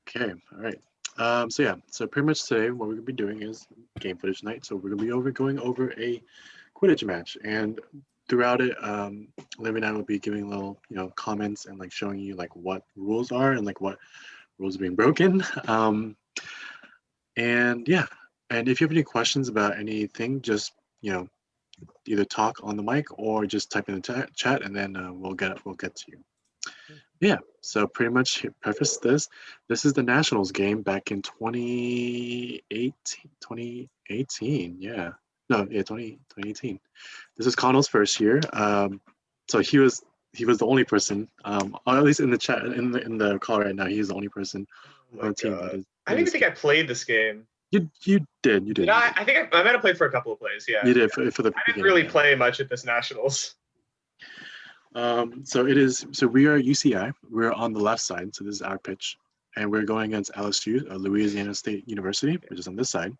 Okay, all right. So yeah, so pretty much today what we're gonna be doing is game footage night. So we're gonna be going over a Quidditch match, and throughout it, Liv and I will be giving little, comments and like showing you like what rules are and like what rules are being broken. And yeah, and if you have any questions about anything, just either talk on the mic or just type in the chat, and then we'll get to you. Yeah, so pretty much preface this. This is the Nationals game back in 2018. Yeah. No, yeah, 2018. This is Connell's first year. So he was the only person, or at least in the chat in the call right now, he's the only person Oh on my the team God. that is. I don't even think I played this game. You did. Did I? I think I might have played for a couple of plays. Yeah. You did for the I didn't beginning. really Yeah. play much at this Nationals. So it is. So we are UCI. We're on the left side. So this is our pitch, and we're going against LSU, Louisiana State University, which is on this side.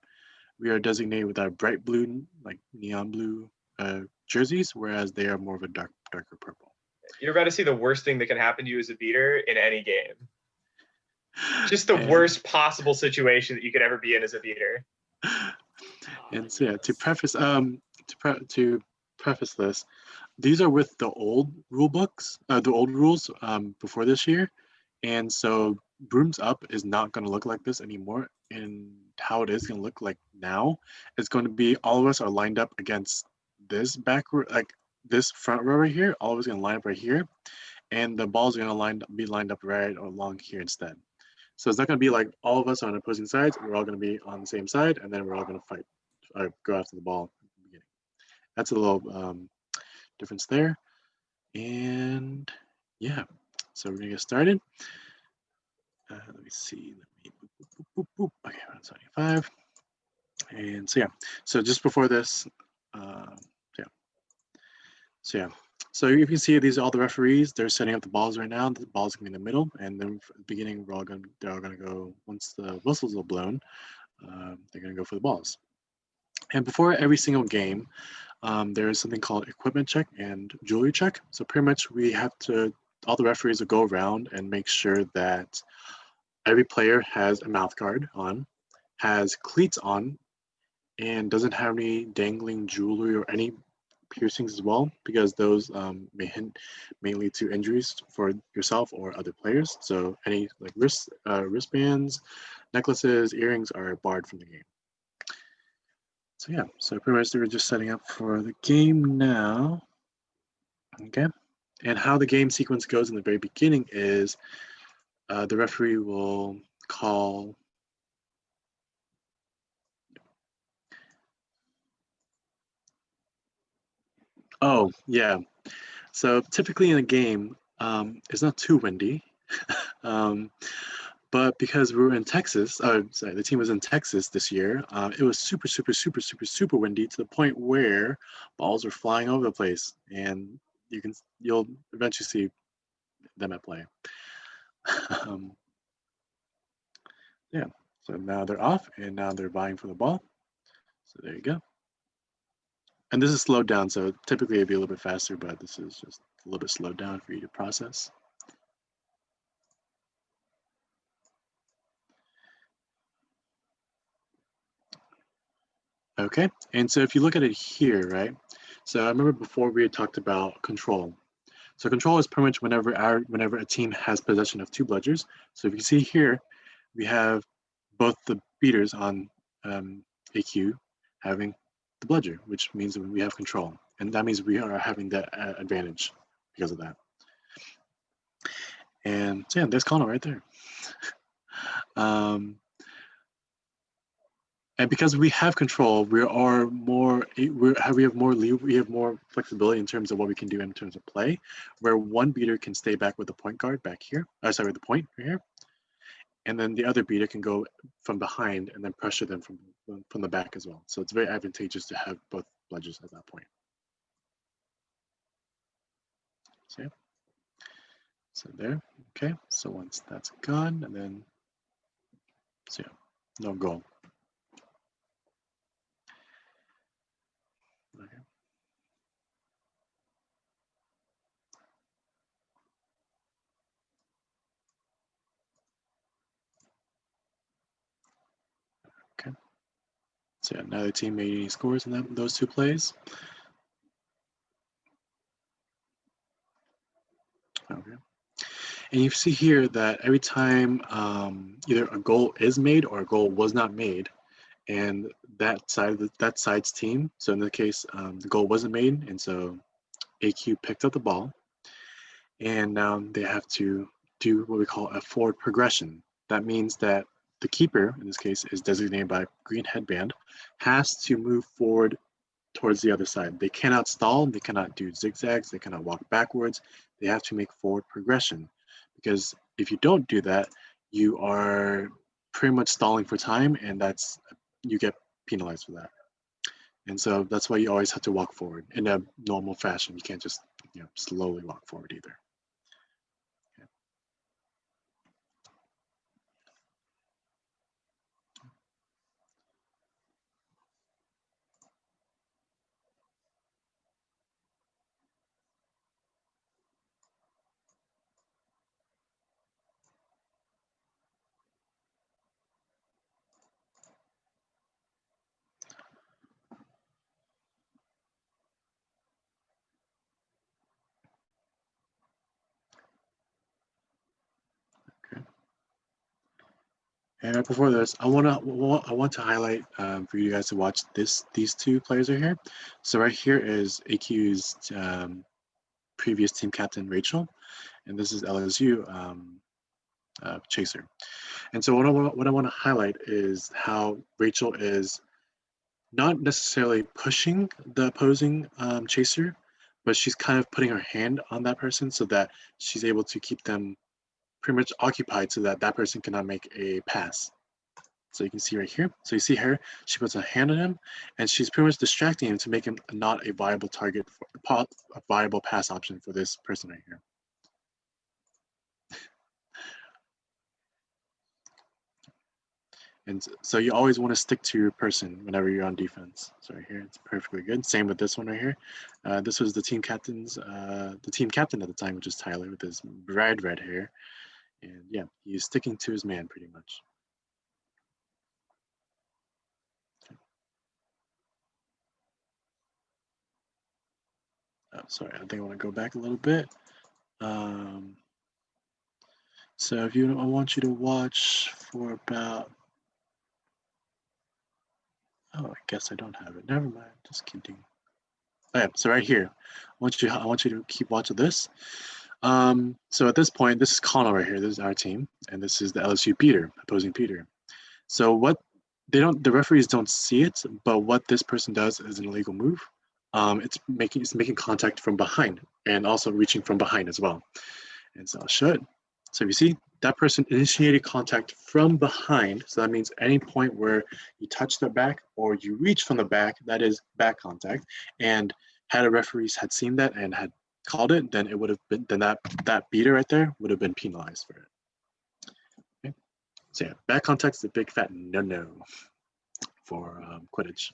We are designated with our bright blue, like neon blue jerseys, whereas they are more of a darker purple. You're about to see the worst thing that can happen to you as a beater in any game. Just the worst possible situation that you could ever be in as a beater. And so yeah, to preface this, these are with the old rule books, the old rules before this year, and so Brooms Up is not going to look like this anymore. And how it is going to look like now, it's going to be all of us are lined up against this like this front row right here. All of us going to line up right here, and the balls are going to be lined up right along here instead. So it's not going to be like all of us on opposing sides. We're all going to be on the same side, and then we're all going to fight, go after the ball at the beginning. That's a little difference there. And yeah, so we're going to get started. Let me see. Okay, 175. And so yeah, so just before this, so you can see these are all the referees. They're setting up the balls right now. The ball's gonna be in the middle, and then for the beginning, they're all gonna go once the whistles are blown. They're gonna go for the balls. And before every single game, there is something called equipment check and jewelry check. So pretty much all the referees will go around and make sure that every player has a mouth guard on, has cleats on, and doesn't have any dangling jewelry or any piercings as well, because those may lead to injuries for yourself or other players. So any like wristbands, necklaces, earrings are barred from the game. So yeah, so pretty much they were just setting up for the game now. Okay, and how the game sequence goes in the very beginning is the referee will call. Oh yeah, so typically in a game, it's not too windy, but because we were in Texas, the team was in Texas this year. It was super, super, super, super, super windy to the point where balls were flying over the place, and you'll eventually see them at play. Yeah, so now they're off, and now they're vying for the ball. So there you go. And this is slowed down, so typically it'd be a little bit faster, but this is just a little bit slowed down for you to process. Okay, and so if you look at it here, right? So I remember before we had talked about control. So control is pretty much whenever a team has possession of two bludgers. So if you see here, we have both the beaters on AQ having the bludger, which means that we have control, and that means we are having the advantage because of that. And so yeah, there's Connell right there. And because we have control, we have more flexibility in terms of what we can do in terms of play, where one beater can stay back with the point guard back here, sorry, the point right here, and then the other beater can go from behind and then pressure them from the back as well. So it's very advantageous to have both bludgers at that point. So yeah. So there, okay. So once that's gone, and then so yeah, no goal. Okay. So yeah, neither team made any scores in those two plays. Okay. And you see here that every time either a goal is made or a goal was not made, and that side's team. So in the case, the goal wasn't made, and so AQ picked up the ball, and now they have to do what we call a forward progression. That means that the keeper, in this case, is designated by green headband, has to move forward towards the other side. They cannot stall, they cannot do zigzags, they cannot walk backwards. They have to make forward progression, because if you don't do that, you are pretty much stalling for time, and you get penalized for that. And so that's why you always have to walk forward in a normal fashion. You can't just slowly walk forward either. And before this, I want to highlight for you guys to watch these two players are here. So right here is AQ's previous team captain Rachel, and this is LSU Chaser. And so what I want to highlight is how Rachel is not necessarily pushing the opposing Chaser, but she's kind of putting her hand on that person so that she's able to keep them pretty much occupied so that that person cannot make a pass. So you can see right here. So you see her, she puts a hand on him, and she's pretty much distracting him to make him not a viable target, a viable pass option for this person right here. And so you always want to stick to your person whenever you're on defense. So right here, it's perfectly good. Same with this one right here. This was the team captain at the time, which is Tyler, with his bright red hair. And yeah, he's sticking to his man pretty much. Oh, sorry, I think I want to go back a little bit. So I want you to watch for about, oh, I guess I don't have it. Never mind, just kidding. Oh, yeah, so right here, I want you to keep watching this. So at this point, this is Connell right here. This is our team, and this is the LSU Peter, opposing Peter. So what the referees don't see it, but what this person does is an illegal move. It's making contact from behind and also reaching from behind as well. And so I'll show it. So if you see, that person initiated contact from behind. So that means any point where you touch their back or you reach from the back, that is back contact. And had a referees had seen that and had called it, then it would have been, then that beater right there would have been penalized for it. Okay. So yeah, back contact is a big fat no for Quidditch.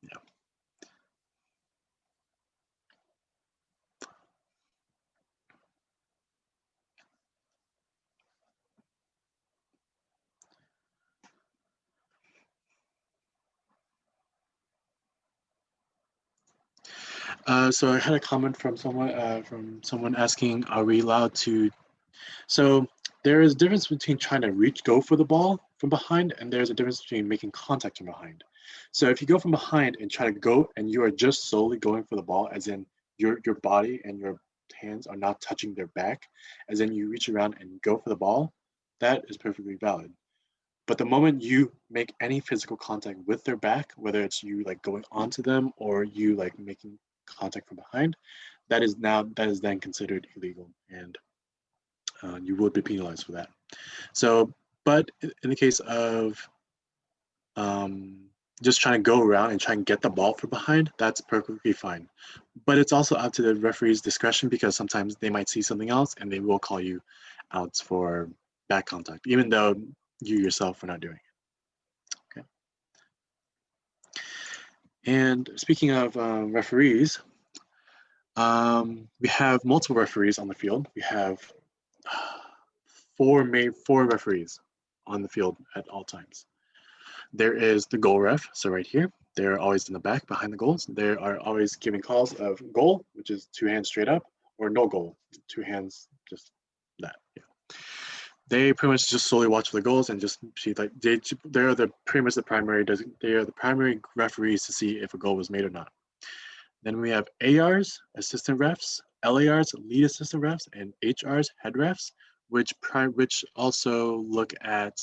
Yeah. So I had a comment from someone asking, are we allowed to? So there is a difference between trying to go for the ball from behind, and there's a difference between making contact from behind. So if you go from behind and try to go, and you are just solely going for the ball, as in your body and your hands are not touching their back, as in you reach around and go for the ball, that is perfectly valid. But the moment you make any physical contact with their back, whether it's you like going onto them or you like making contact from behind, that is then considered illegal, and you would be penalized for that. So, but in the case of just trying to go around and try and get the ball from behind, that's perfectly fine. But it's also up to the referee's discretion, because sometimes they might see something else and they will call you out for back contact, even though you yourself are not doing it. Okay. And speaking of referees, we have multiple referees on the field. We have four referees on the field at all times. There is the goal ref. So right here, they're always in the back behind the goals. They are always giving calls of goal, which is 2 hands straight up, or no goal, 2 hands, just that. Yeah. They pretty much just solely watch for the goals and just see, like, they're the pretty much the primary, they are the primary referees to see if a goal was made or not. Then we have ARs, assistant refs, LARs, lead assistant refs, and HRs, head refs, which also look at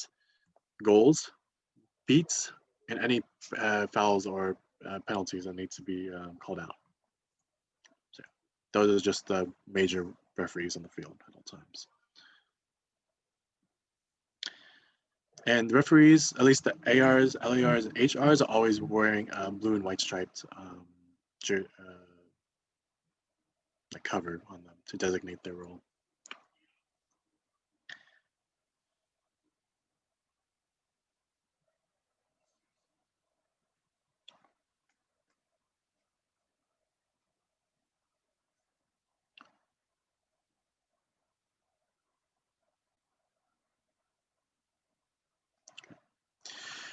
goals, beats, and any fouls or penalties that need to be called out. So those are just the major referees on the field at all times. And the referees, at least the ARs, LARs, and HRs, are always wearing blue and white striped like cover on them to designate their role.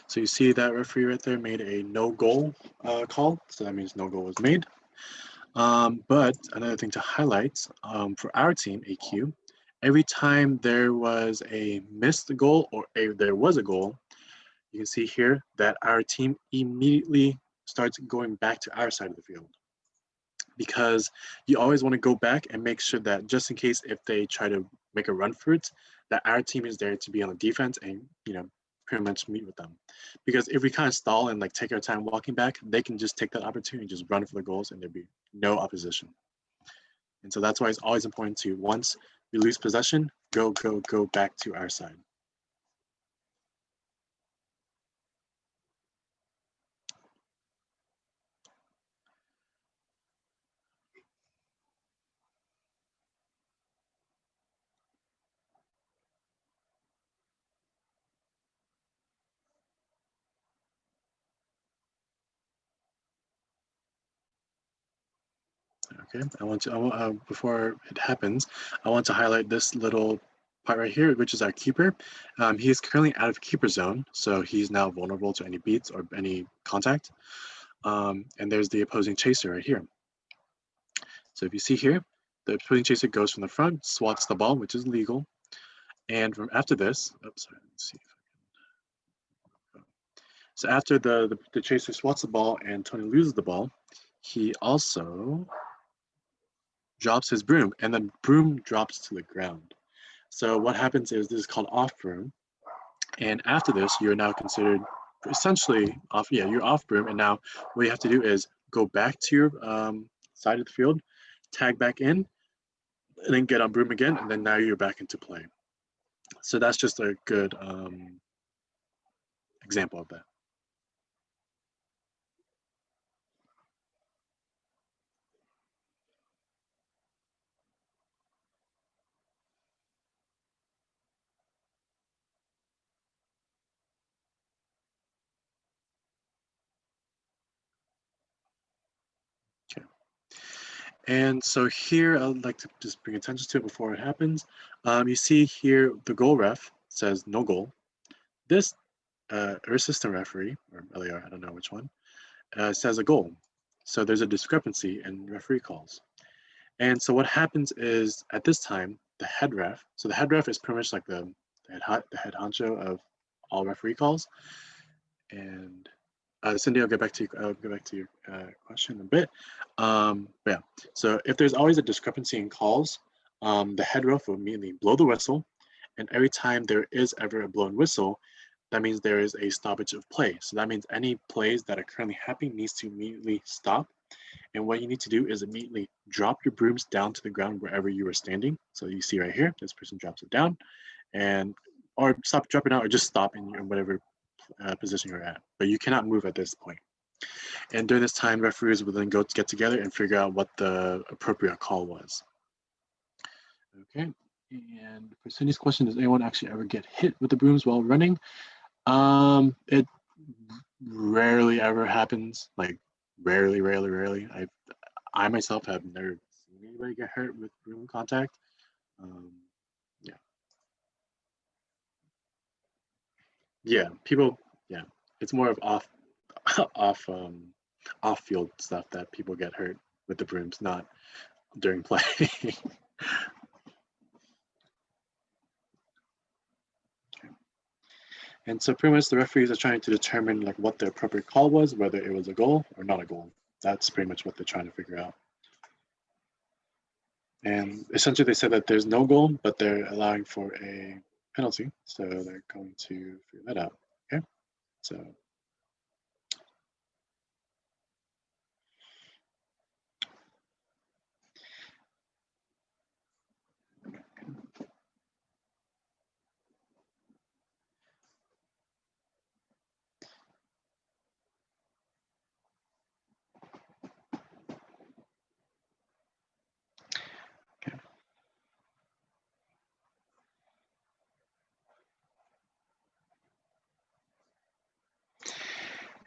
So you see that referee right there made a no goal call. So that means no goal was made. But another thing to highlight for our team, AQ, every time there was a missed goal or there was a goal, you can see here that our team immediately starts going back to our side of the field. Because you always want to go back and make sure that just in case if they try to make a run for it, that our team is there to be on the defense and, you know, pretty much meet with them. Because if we kind of stall and like take our time walking back, they can just take that opportunity and just run for the goals and there'd be no opposition. And so that's why it's always important to, once we lose possession, go back to our side. Okay, before it happens, I want to highlight this little part right here, which is our keeper. He is currently out of keeper zone, so he's now vulnerable to any beats or any contact. And there's the opposing chaser right here. So if you see here, the opposing chaser goes from the front, swats the ball, which is legal. And from after this, oops, sorry, let's see. So after the chaser swats the ball and Tony loses the ball, he also drops his broom, and the broom drops to the ground. So what happens is this is called off broom, and after this, you're now considered essentially off. Yeah, you're off broom, and now what you have to do is go back to your side of the field, tag back in, and then get on broom again, and then now you're back into play. So that's just a good example of that. Okay. And so here, I'd like to just bring attention to it before it happens. You see here, the goal ref says no goal. This assistant referee, or LAR, I don't know which one, says a goal. So there's a discrepancy in referee calls. And so what happens is at this time, the head ref, so the head ref is pretty much like the head honcho of all referee calls. And Cindy, I'll get back to your question in a bit. But yeah, so if there's always a discrepancy in calls, the head ref will immediately blow the whistle. And every time there is ever a blown whistle, that means there is a stoppage of play. So that means any plays that are currently happening needs to immediately stop. And what you need to do is immediately drop your brooms down to the ground wherever you are standing. So you see right here, this person drops it down, and or stop, drop it down, or just stop in whatever position you're at. But you cannot move at this point. And during this time, referees will then get together and figure out what the appropriate call was. Okay. And for Cindy's question, does anyone actually ever get hit with the brooms while running? It rarely ever happens. Like rarely. I myself have never seen anybody get hurt with broom contact. Yeah. Yeah, people. Yeah, it's more of off field stuff that people get hurt with the brooms, not during play. And so pretty much the referees are trying to determine like what the appropriate call was, whether it was a goal or not a goal. That's pretty much what they're trying to figure out. And essentially they said that there's no goal, but they're allowing for a penalty. So they're going to figure that out. Okay. So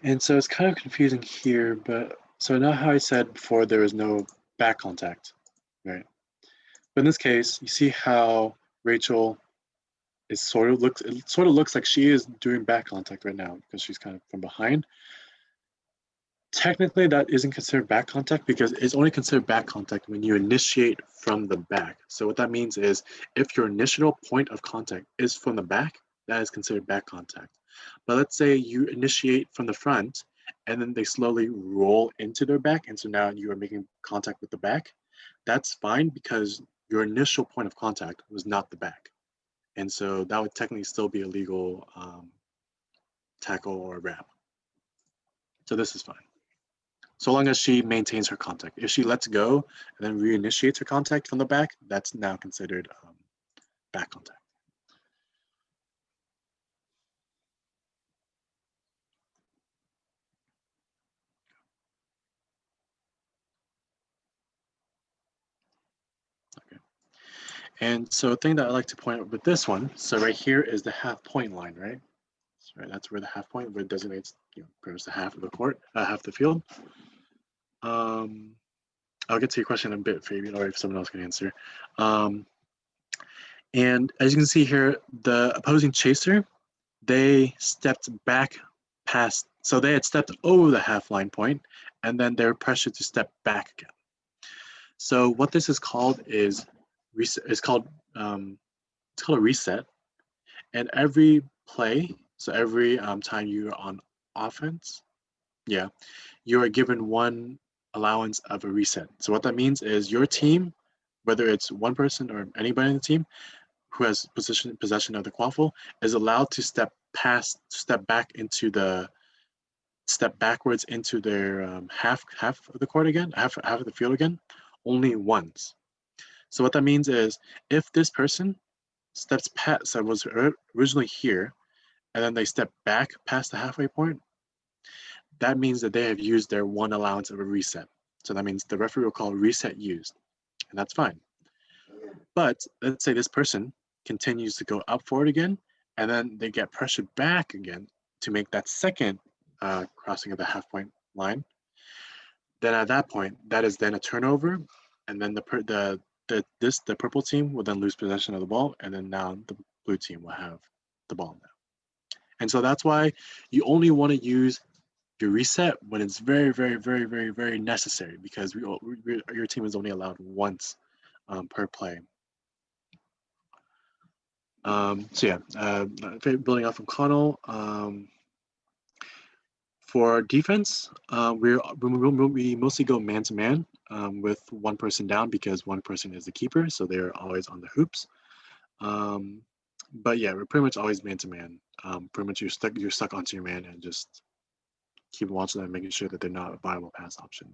and so it's kind of confusing here, but so now how I said before there was no back contact, right? But in this case, you see how Rachel is it sort of looks like she is doing back contact right now because she's kind of from behind. Technically, that isn't considered back contact because it's only considered back contact when you initiate from the back. So what that means is if your initial point of contact is from the back, that is considered back contact. But let's say you initiate from the front and then they slowly roll into their back, and so now you are making contact with the back. That's fine because your initial point of contact was not the back. And so that would technically still be a legal tackle or wrap. So this is fine. So long as she maintains her contact. If she lets go and then reinitiates her contact from the back, that's now considered back contact. Okay. And so a thing that I like to point out with this one, so right here is the half point line, right? So right, that's where the half point, where it designates, pretty much the half of the court, half the field. I'll get to your question in a bit, Fabian, or if someone else can answer. And as you can see here, the opposing chaser, they stepped back past, so they had stepped over the half line point, and then they were pressured to step back again. So what this is called is it's called a reset. And every play, so every time you're on offense, you are given one allowance of a reset. So what that means is your team, whether it's one person or anybody in the team who has possession of the quaffle, is allowed to step backwards into their half of the court again, half of the field again, only once. So what that means is if this person steps past, so was originally here, and then they step back past the halfway point, that means that they have used their one allowance of a reset. So that means the referee will call reset used, and that's fine. But let's say this person continues to go up forward again, and then they get pressured back again to make that second crossing of the half point line. Then at that point, that is then a turnover, and then the purple team will then lose possession of the ball, and then now the blue team will have the ball now. And so that's why you only want to use your reset when it's very, very, very, very, very necessary, because your team is only allowed once per play. Building off from Connell, for defense, we mostly go man-to-man with one person down because one person is the keeper, so they're always on the hoops. But yeah, we're pretty much always man-to-man. Pretty much you're stuck onto your man and just keep watching them, making sure that they're not a viable pass option.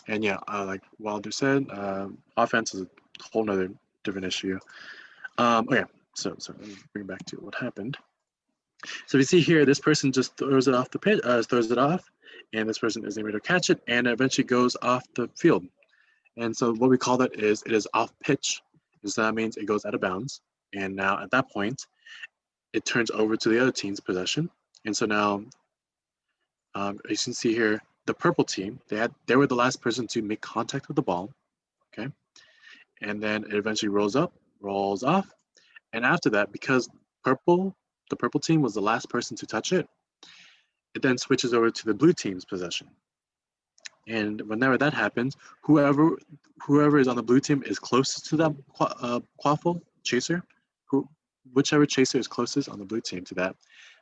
And yeah, like Wilder said, offense is a whole nother different issue. Okay, so let me bring back to what happened. So we see here, this person just throws it off the pit, throws it off, and this person isn't able to catch it, and it eventually goes off the field. And so what we call that is it is off pitch, and so that means it goes out of bounds. And now at that point, it turns over to the other team's possession. And so now, as you can see here, the purple team, they were the last person to make contact with the ball, okay? And then it eventually rolls up, rolls off, and after that, because purple team was the last person to touch it, it then switches over to the blue team's possession. And whenever that happens, whoever is on the blue team is closest to that quaffle chaser, whichever chaser is closest on the blue team to that,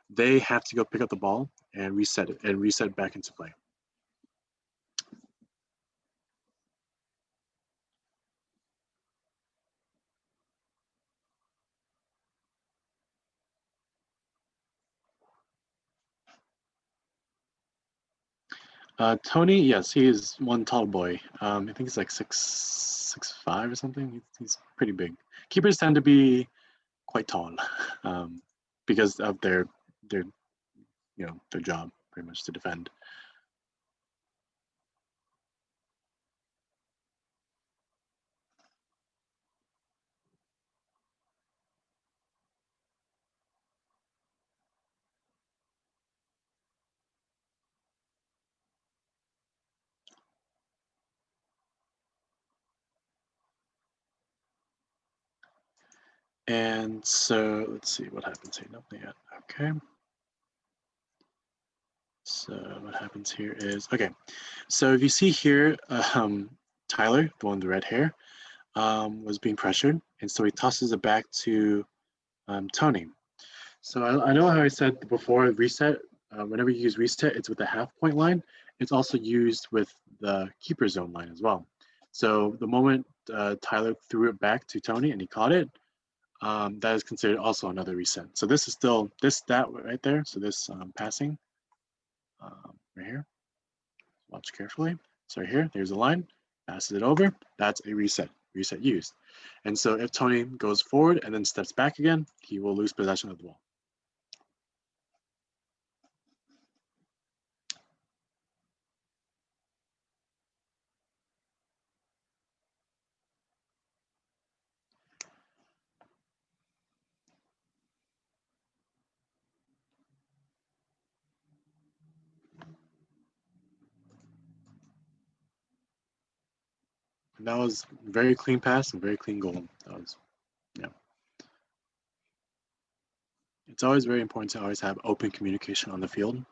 they have to go pick up the ball and reset it back into play. Tony, yes, he is one tall boy. I think he's like 6'5" or something. He's pretty big. Keepers tend to be quite tall, because of their job, pretty much to defend. And so let's see what happens here. Nothing yet. Okay. So what happens here is, okay. So if you see here, Tyler, the one with the red hair, was being pressured, and so he tosses it back to Tony. So I know how I said before, reset, whenever you use reset, it's with the half-point line. It's also used with the keeper zone line as well. So the moment Tyler threw it back to Tony and he caught it, that is considered also another reset. So this is still that right there. So this passing right here. Watch carefully. So right here, there's a line, passes it over. That's a reset used. And so if Tony goes forward and then steps back again, he will lose possession of the ball. And that was very clean pass and very clean goal. That was, yeah. It's always very important to always have open communication on the field,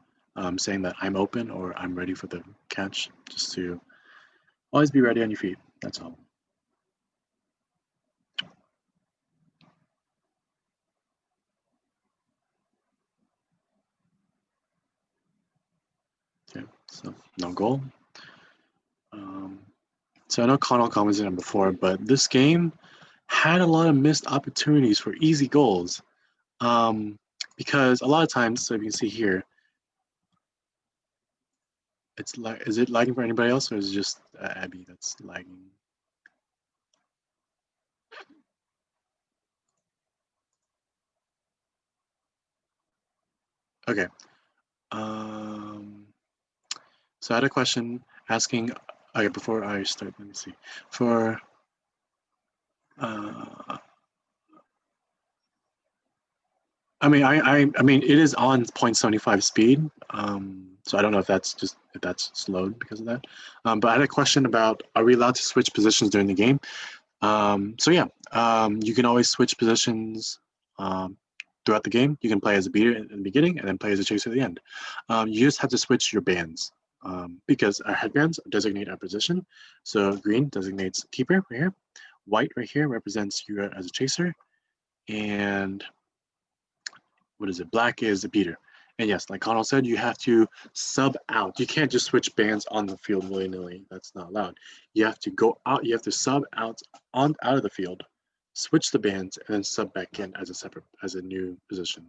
saying that I'm open or I'm ready for the catch, just to always be ready on your feet. That's all. Okay, so no goal. So I know Connell commented on before, but this game had a lot of missed opportunities for easy goals. Because a lot of times, so if you can see here, it's like, is it lagging for anybody else, or is it just Abby that's lagging? Okay. So I had a question asking. Okay, before I start, let me see. For I mean, it is on 0.75 speed. So I don't know if that's slowed because of that. But I had a question about, are we allowed to switch positions during the game? So yeah, you can always switch positions throughout the game. You can play as a beater in the beginning and then play as a chaser at the end. You just have to switch your bands because our headbands designate our position. So green designates keeper right here. White right here represents you as a chaser. And what is it? Black is the beater. And yes, like Connell said, you have to sub out. You can't just switch bands on the field willy-nilly. That's not allowed. You have to go out. You have to sub out out of the field, switch the bands, and then sub back in as a new position.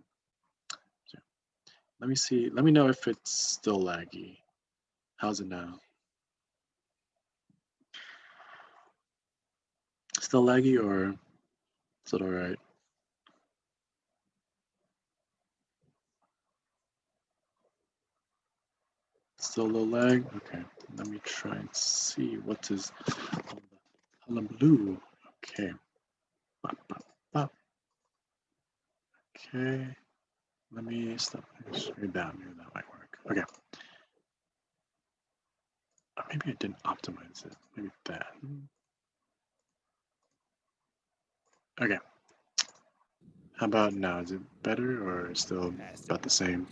So, let me see. Let me know if it's still laggy. How's it now? Still laggy, or is it all right? Still low lag? Okay, let me try and see what is hullabaloo. Okay. Bop, bop, bop. Okay. Let me stop. Maybe that might work. Okay. Maybe I didn't optimize it. Maybe that. Okay. How about now? Is it better or still about the same?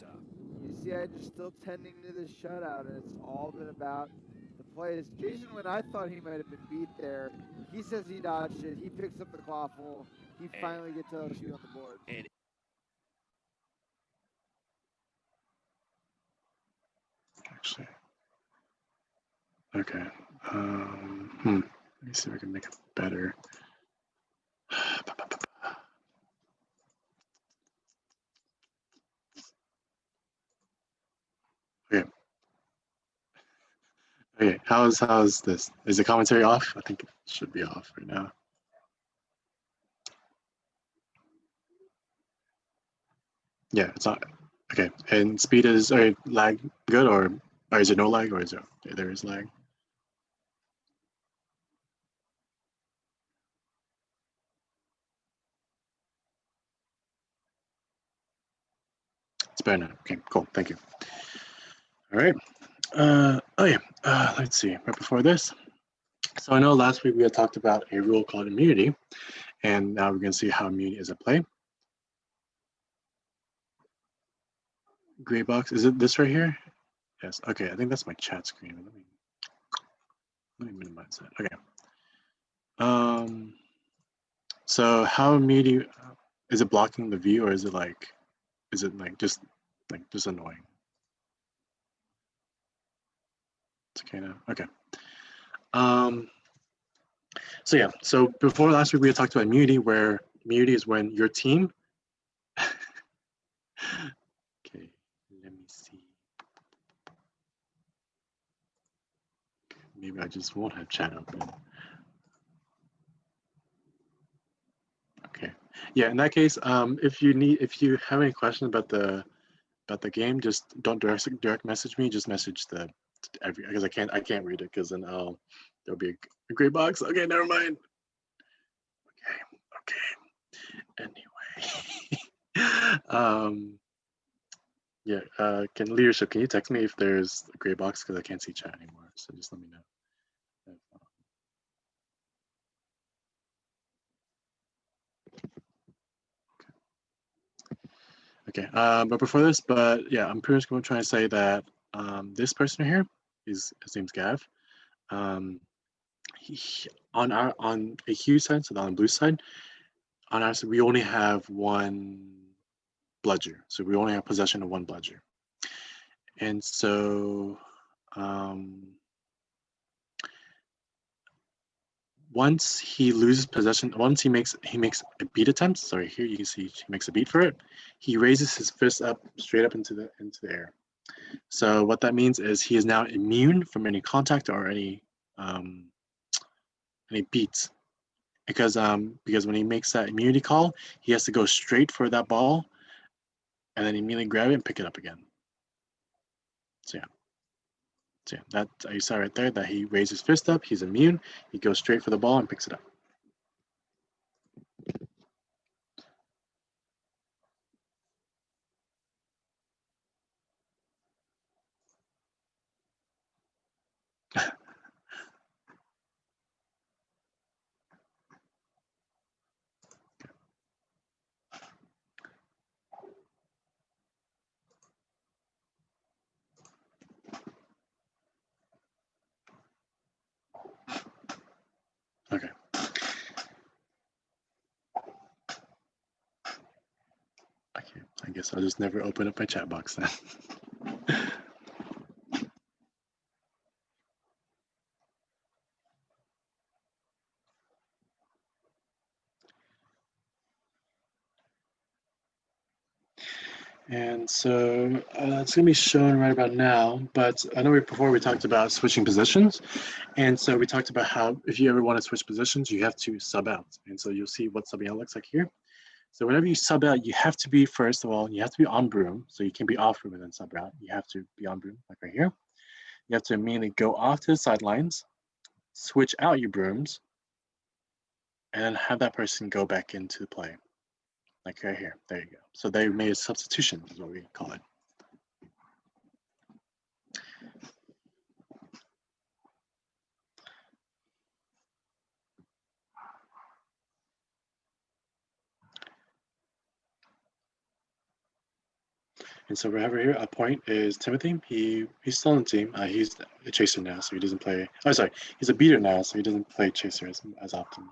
You see, I'm just still tending to the shutout, and it's all been about the plays. Jason, when I thought he might have been beat there, he says he dodged it. He picks up the quaffle. He finally gets LSU on the board. Actually, okay. Let me see if I can make it better. Okay. Okay. How's this? Is the commentary off? I think it should be off right now. Yeah, it's not. Okay. And speed is lag good or is it no lag or is there is lag? It's better now. Okay, cool. Thank you. All right. Oh yeah. Let's see. Right before this. So I know last week we had talked about a rule called immunity, and now we're going to see how immunity is at play. Gray box. Is it this right here? Yes. Okay. I think that's my chat screen. Let me minimize that. Okay. So how immunity is it blocking the view or is it like just annoying? It's okay now. Okay. So yeah. So before last week we had talked about immunity, where immunity is when your team. Okay. Let me see. Maybe I just won't have chat open. Okay. Yeah. In that case, if you have any questions about the game, just don't direct message me. Just message because I can't read it because then there'll be a gray box. Okay, never mind. Okay. Anyway. Yeah. Can you text me if there's a gray box because I can't see chat anymore. So just let me know. Okay. But before this, yeah, I'm pretty much going to try to say that this person here his name's Gav. On a hue side, so on the blue side, on our side, we only have one bludger. So we only have possession of one bludger. And so once he loses possession, once he makes a beat attempt, sorry, here you can see he makes a beat for it, he raises his fist up straight up into the air. So what that means is he is now immune from any contact or any beats. Because when he makes that immunity call, he has to go straight for that ball and then immediately grab it and pick it up again. So yeah, that you saw right there that he raised his fist up, he's immune, he goes straight for the ball and picks it up. Okay. Okay, I guess I'll just never open up my chat box then. And so it's going to be shown right about now, but I know before we talked about switching positions. And so we talked about how if you ever want to switch positions, you have to sub out. And so you'll see what subbing out looks like here. So whenever you sub out, you have to be, first of all, you have to be on broom. So you can be off broom and then sub out. You have to be on broom, like right here. You have to immediately go off to the sidelines, switch out your brooms, and then have that person go back into play. Like right here. There you go. So they made a substitution, is what we call it. And so we have right here a point is Timothy. He's still on the team. He's a chaser now, so he doesn't play. Oh, sorry, he's a beater now, so he doesn't play chaser as often.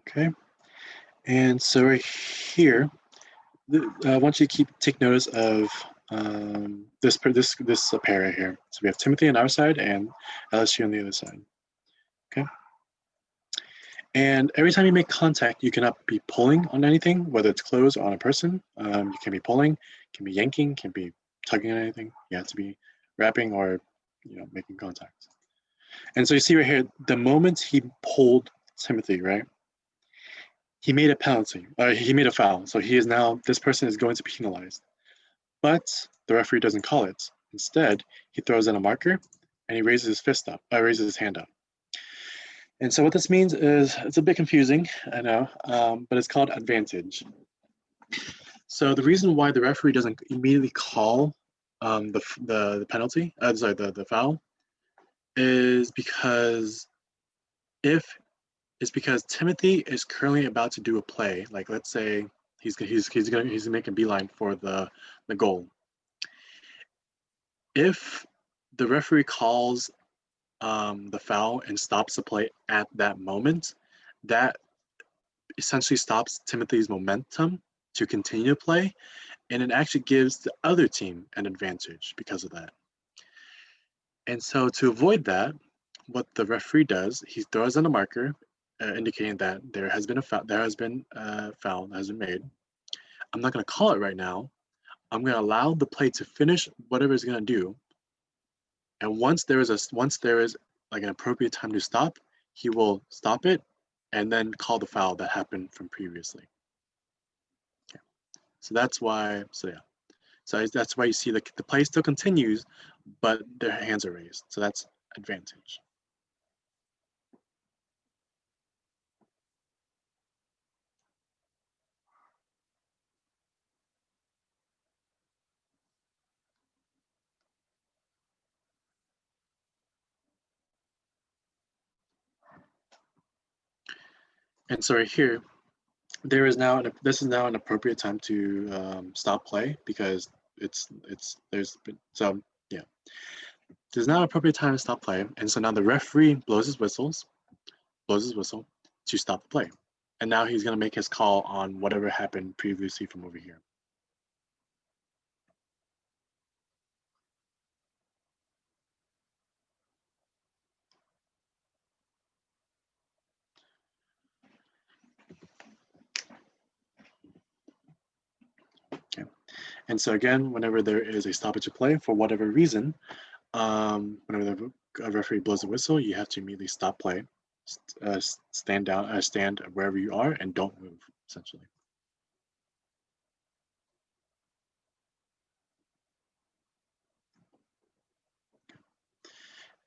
Okay, and so right here, I want you to take notice of this pair right here. So we have Timothy on our side and LSU on the other side. Okay. And every time you make contact, you cannot be pulling on anything, whether it's clothes or on a person. You can be pulling, can be yanking, can be tugging on anything. You have to be wrapping or making contact. And so you see right here, the moment he pulled Timothy, right? He made a penalty. He made a foul. So this person is going to be penalized. But the referee doesn't call it. Instead, he throws in a marker and he raises his fist up, raises his hand up. And so what this means is, it's a bit confusing, I know, but it's called advantage. So the reason why the referee doesn't immediately call the penalty, the foul, is because Timothy is currently about to do a play. Like, let's say he's gonna make a beeline for the goal. If the referee calls the foul and stops the play at that moment, that essentially stops Timothy's momentum to continue to play, and it actually gives the other team an advantage because of that. And so to avoid that, what the referee does, he throws in a marker indicating that there has been a foul that has been made. I'm not going to call it right now. I'm going to allow the play to finish whatever it's going to do. And once there is like an appropriate time to stop, he will stop it and then call the foul that happened from previously. Okay. So that's why. So yeah. So that's why you see the play still continues, but their hands are raised. So that's advantage. And so right here, this is now an appropriate time to stop play because there's now an appropriate time to stop play, and so now the referee blows his whistle to stop the play, and now he's going to make his call on whatever happened previously from over here. Okay. And so again, whenever there is a stoppage of play for whatever reason, whenever the referee blows a whistle, you have to immediately stop play, stand wherever you are, and don't move, essentially.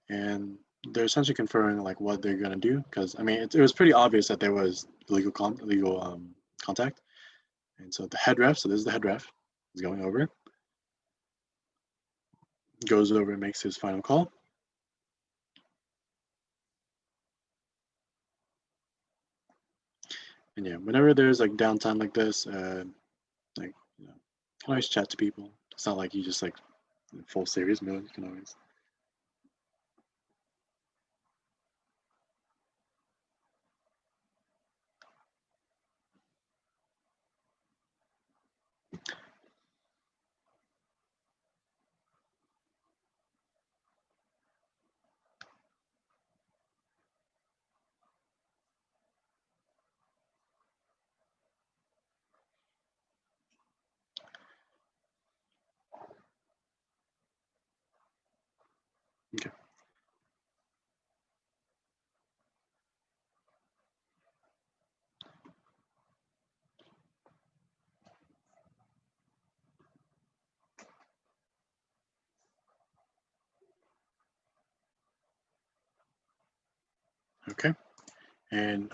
And they're essentially confirming like what they're going to do, because I mean it was pretty obvious that there was illegal contact. And so the head ref, so this is the head ref, is going over, goes over and makes his final call. And yeah, whenever there's like downtime like this, like can always chat to people. It's not like you just like in full serious mode. You can always. Okay. Okay. And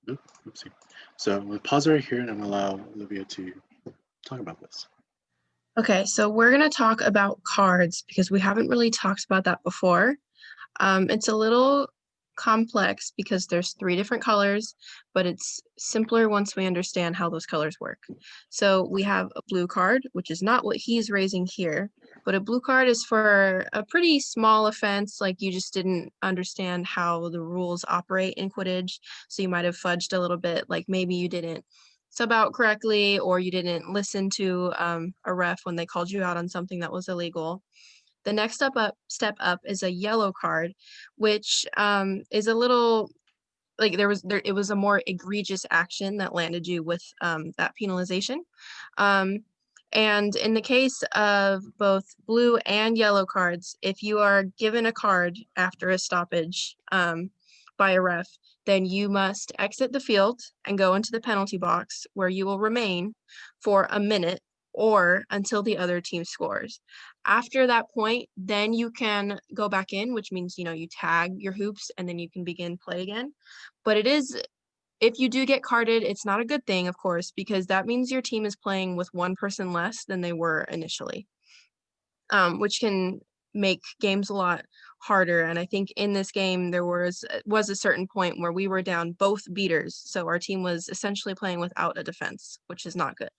oopsie. So we'll pause right here, and I'm gonna allow Olivia to talk about this. Okay, so we're going to talk about cards because we haven't really talked about that before. It's a little complex because there's 3 different colors, but it's simpler once we understand how those colors work. So we have a blue card, which is not what he's raising here, but a blue card is for a pretty small offense, like you just didn't understand how the rules operate in Quidditch, so you might have fudged a little bit, like maybe you didn't sub out correctly or you didn't listen to a ref when they called you out on something that was illegal. The next step up is a yellow card, which is a little like it was a more egregious action that landed you with that penalization. And in the case of both blue and yellow cards, if you are given a card after a stoppage by a ref, then you must exit the field and go into the penalty box where you will remain for a minute or until the other team scores. After that point, then you can go back in, which means, you tag your hoops and then you can begin play again. But if you do get carded, it's not a good thing, of course, because that means your team is playing with 1 person less than they were initially, which can make games a lot harder. And I think in this game, there was a certain point where we were down both beaters. So our team was essentially playing without a defense, which is not good.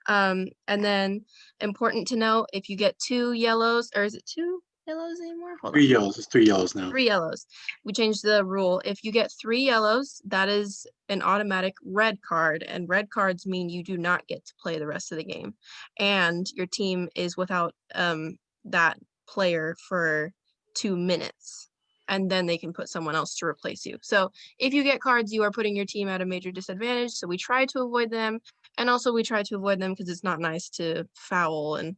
And then important to note, if you get 2 yellows, or is it 2 yellows anymore? Hold on. 3 yellows. It's 3 yellows now. 3 yellows. We changed the rule. If you get 3 yellows, that is an automatic red card, and red cards mean you do not get to play the rest of the game. And your team is without that player for 2 minutes, and then they can put someone else to replace you. So if you get cards, you are putting your team at a major disadvantage. So we try to avoid them. And also we try to avoid them because it's not nice to foul and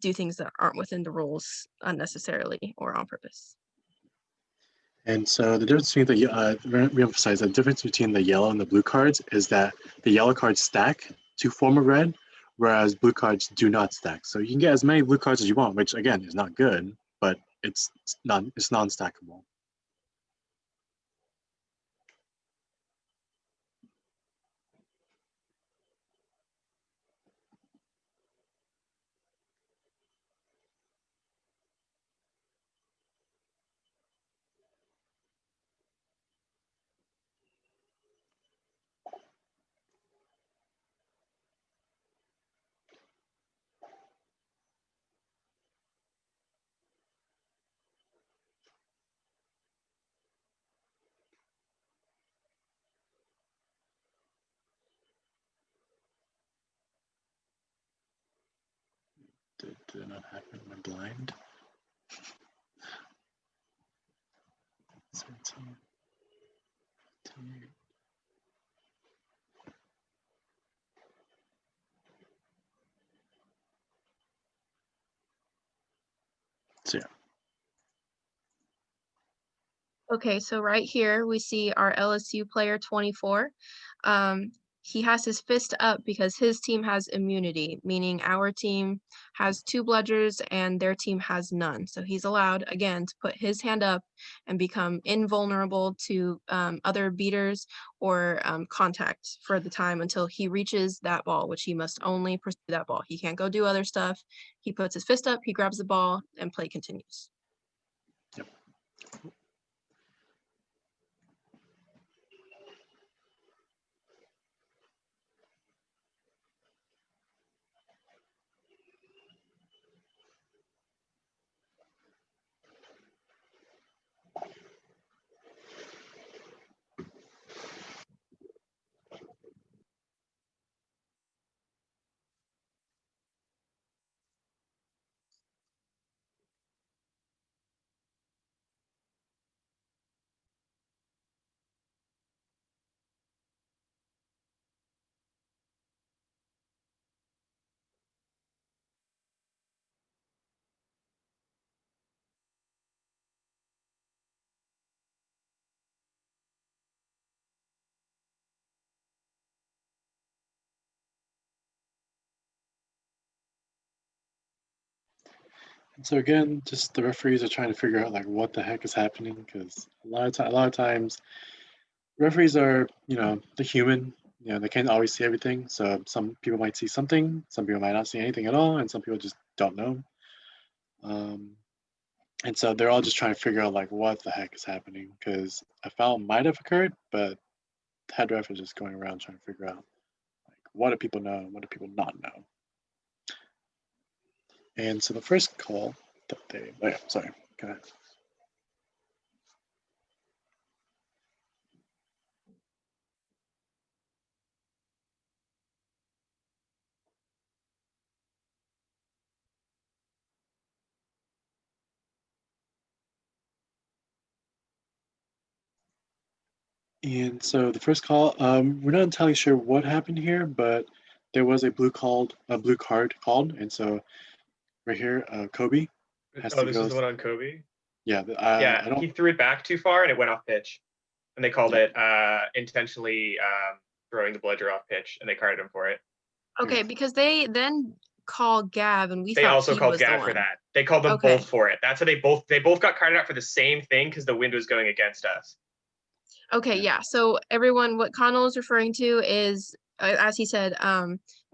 do things that aren't within the rules unnecessarily or on purpose. And so the difference between reemphasize the difference between the yellow and the blue cards is that the yellow cards stack to form a red, whereas blue cards do not stack. So you can get as many blue cards as you want, which again is not good, but it's non-stackable. Did it not happen? Am I blind? 17, 18. So yeah. Okay, so right here we see our LSU player 24. He has his fist up because his team has immunity, meaning our team has 2 bludgers and their team has none. So he's allowed, again, to put his hand up and become invulnerable to other beaters or contact for the time until he reaches that ball, which he must only pursue that ball. He can't go do other stuff. He puts his fist up, he grabs the ball, and play continues. Yep. And so again, just the referees are trying to figure out like what the heck is happening, because a lot of times referees are, the human. They can't always see everything. So some people might see something, some people might not see anything at all, and some people just don't know. And so they're all just trying to figure out like what the heck is happening, because a foul might have occurred, but the head ref is just going around trying to figure out like what do people know, what do people not know. And so the first call that sorry, go ahead. And so the first call, we're not entirely sure what happened here, but there was a blue card called, and so right here, Kobe has Oh, to this go. is the one on Kobe. Yeah, Yeah, I don't. he threw it back too far and it went off pitch, and they called Yeah. it intentionally throwing the bludger off pitch, and they carded him for it. Okay, because they then call Gab, and we They thought also he called was the Gav for one. that. They called them Okay. both for it. That's how they both got carded out for the same thing because the wind was going against us. Okay, yeah. So everyone, what Connell is referring to is, as he said,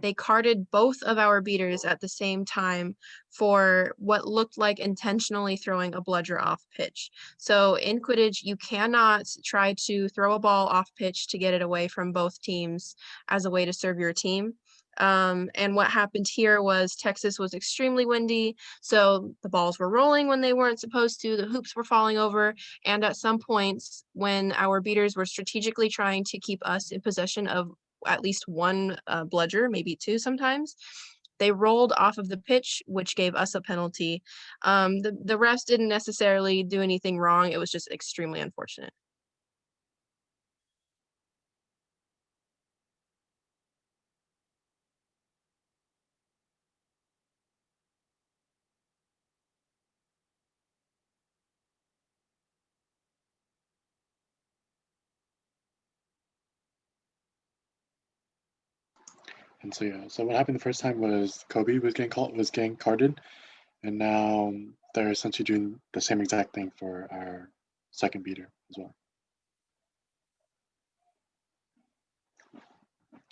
they carded both of our beaters at the same time for what looked like intentionally throwing a bludger off pitch. So in Quidditch, you cannot try to throw a ball off pitch to get it away from both teams as a way to serve your team. And what happened here was Texas was extremely windy, so the balls were rolling when they weren't supposed to, the hoops were falling over, and at some points when our beaters were strategically trying to keep us in possession of at least one bludger, maybe two sometimes, they rolled off of the pitch, which gave us a penalty. The refs didn't necessarily do anything wrong. It was just extremely unfortunate. And so yeah, so what happened the first time was Kobe was getting carded, and now they're essentially doing the same exact thing for our second beater as well.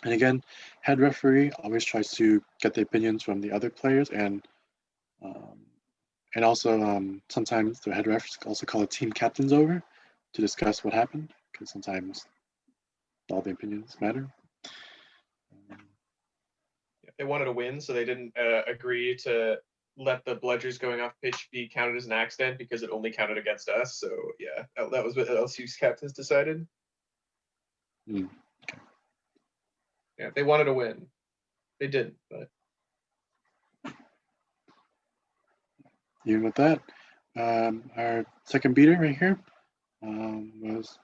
And again, head referee always tries to get the opinions from the other players, and also sometimes the head refs also call the team captains over to discuss what happened, because sometimes all the opinions matter. They wanted to win, so they didn't agree to let the bludgers going off pitch be counted as an accident because it only counted against us. So yeah, that was what LSU's captains decided. Okay. Yeah, they wanted to win. They didn't, but Even with that, our second beater right here was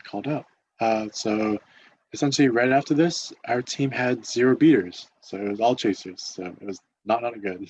called out. So essentially, right after this, our team had 0 beaters, so it was all chasers. So it was not good.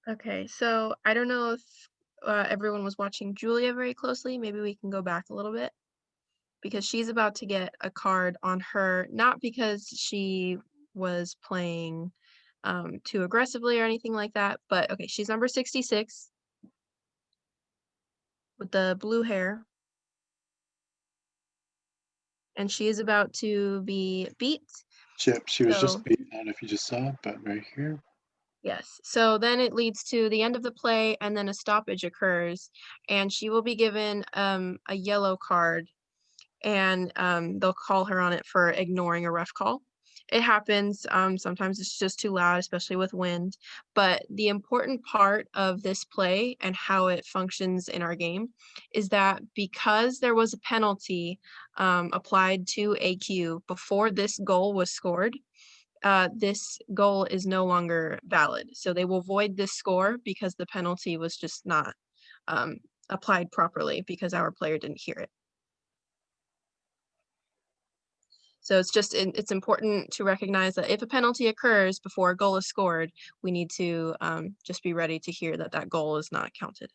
Okay, so I don't know if everyone was watching Julia very closely. Maybe we can go back a little bit because she's about to get a card on her, not because she was playing too aggressively or anything like that, but okay, she's number 66 with the blue hair, and she is about to be beat. She was just So- beat. I don't know if you just saw it, but right here. Yes. So then it leads to the end of the play, and then a stoppage occurs, and she will be given a yellow card, and they'll call her on it for ignoring a ref call. It happens. Sometimes it's just too loud, especially with wind. But the important part of this play and how it functions in our game is that because there was a penalty applied to AQ before this goal was scored, this goal is no longer valid. So they will void this score because the penalty was just not applied properly because our player didn't hear it. So it's important to recognize that if a penalty occurs before a goal is scored, we need to just be ready to hear that that goal is not counted.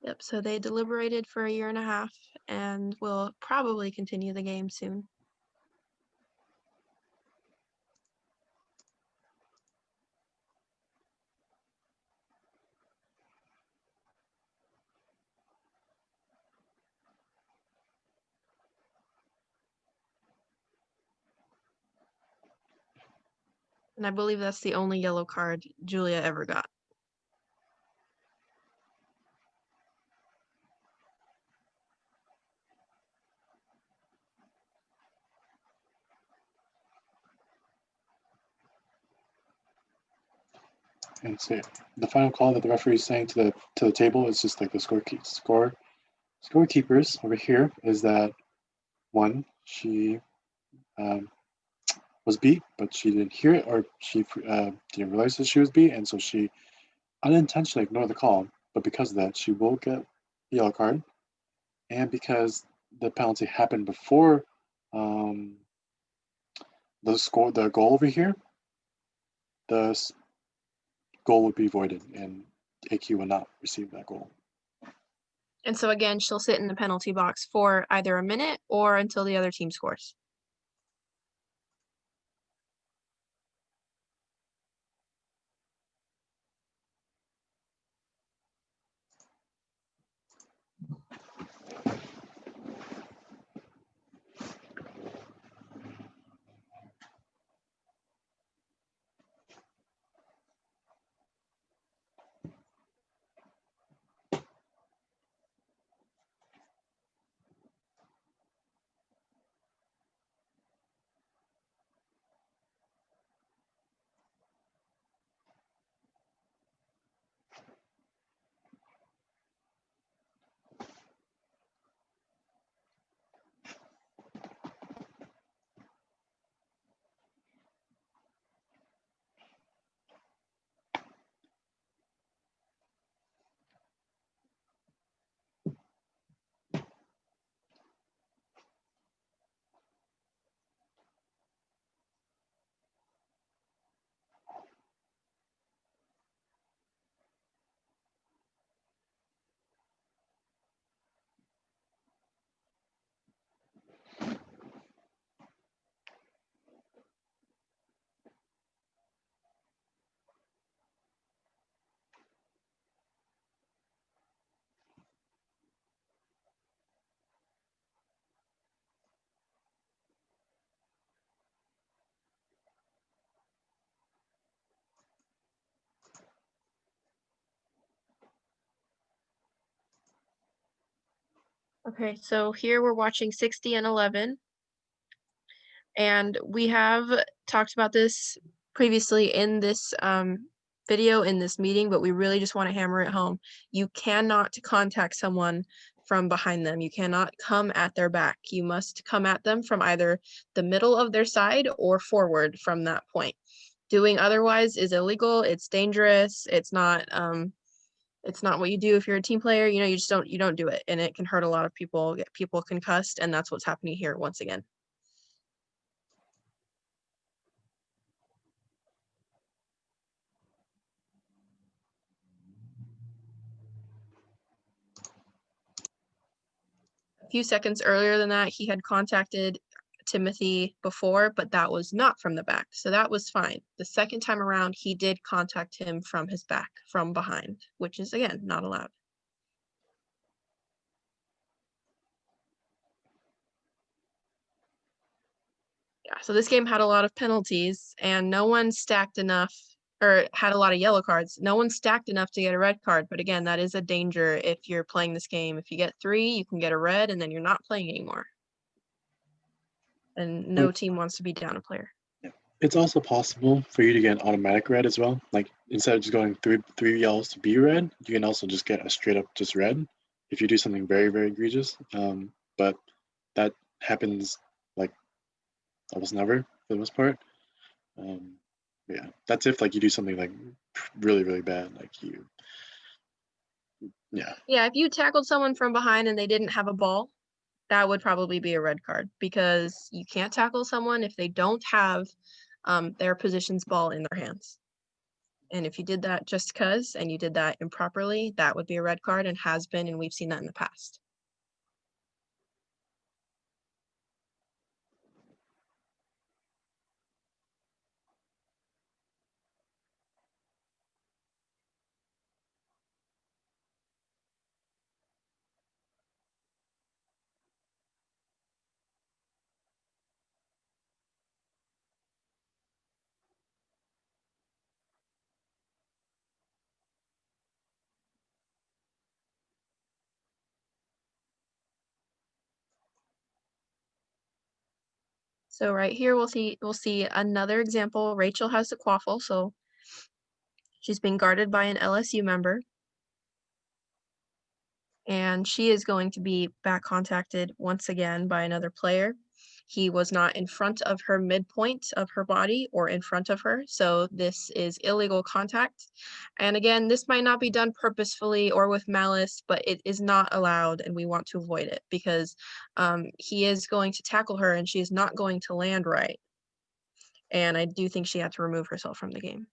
Yep, so they deliberated for 1.5 years and will probably continue the game soon. And I believe that's the only yellow card Julia ever got. And so the final call that the referee is saying to the table is just like the scorekeepers over here is that one, she was beat, but she didn't hear it, or she didn't realize that she was beat, and so she unintentionally ignored the call. But because of that, she will get a yellow card, and because the penalty happened before the goal over here, the goal would be voided, and AQ will not receive that goal. And so again, she'll sit in the penalty box for either a minute or until the other team scores. Okay, so here we're watching 60 and 11. And we have talked about this previously in this video, in this meeting, but we really just want to hammer it home. You cannot contact someone from behind them. You cannot come at their back. You must come at them from either the middle of their side or forward from that point. Doing otherwise is illegal. It's dangerous. It's not what you do if you're a team player. You know, you don't do it, and it can hurt a lot of people, get people concussed, and that's what's happening here once again. A few seconds earlier than that, he had contacted Timothy before, but that was not from the back, so that was fine. The second time around, he did contact him from his back, from behind, which is, again, not allowed. Yeah, so this game had a lot of penalties, and no one stacked enough, or had a lot of yellow cards. No one stacked enough to get a red card, but again, that is a danger if you're playing this game. If you get 3, you can get a red, and then you're not playing anymore. And no team wants to be down a player. It's also possible for you to get an automatic red as well. Like instead of just going three yellows to be red, you can also just get a straight up just red if you do something very, very egregious. But that happens like almost never for the most part. Yeah, that's if like you do something like really, really bad, like you. Yeah. Yeah, if you tackled someone from behind and they didn't have a ball, that would probably be a red card, because you can't tackle someone if they don't have their position's ball in their hands. And if you did that just because, and you did that improperly, that would be a red card, and has been, and we've seen that in the past. So right here, we'll see another example. Rachel has the quaffle, so she's being guarded by an LSU member. And she is going to be back contacted once again by another player. He was not in front of her midpoint of her body or in front of her, so this is illegal contact. And again, this might not be done purposefully or with malice, but it is not allowed, and we want to avoid it, because he is going to tackle her and she is not going to land right. And I do think she had to remove herself from the game.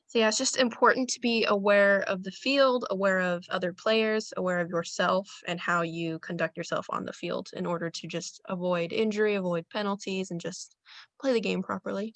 So yeah, it's just important to be aware of the field, aware of other players, aware of yourself, and how you conduct yourself on the field in order to just avoid injury, avoid penalties, and just play the game properly.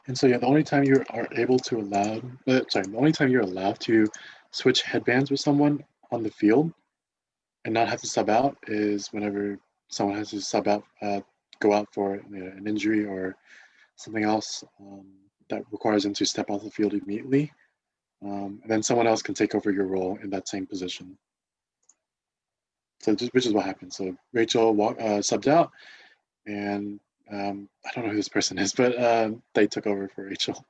And so yeah, the only time you are able to the only time you're allowed to switch headbands with someone on the field and not have to sub out is whenever someone has to sub out, go out for an injury or something else that requires them to step off the field immediately. And then someone else can take over your role in that same position. So which is what happened. So Rachel subbed out, and I don't know who this person is, but they took over for Rachel.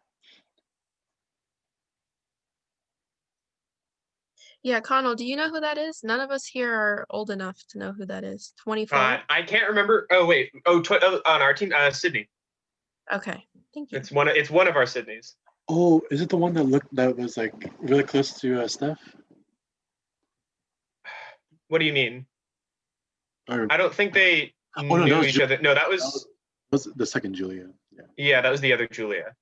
Yeah, Connell, do you know who that is? None of us here are old enough to know who that is. 24? I can't remember. Oh wait. On our team, Sydney. Okay, thank you. It's one of our Sydneys. Oh, is it the one that was like really close to Steph? What do you mean? Or, I don't think they no, that knew was each other. No, that was Was the second Julia? Yeah. Yeah, that was the other Julia.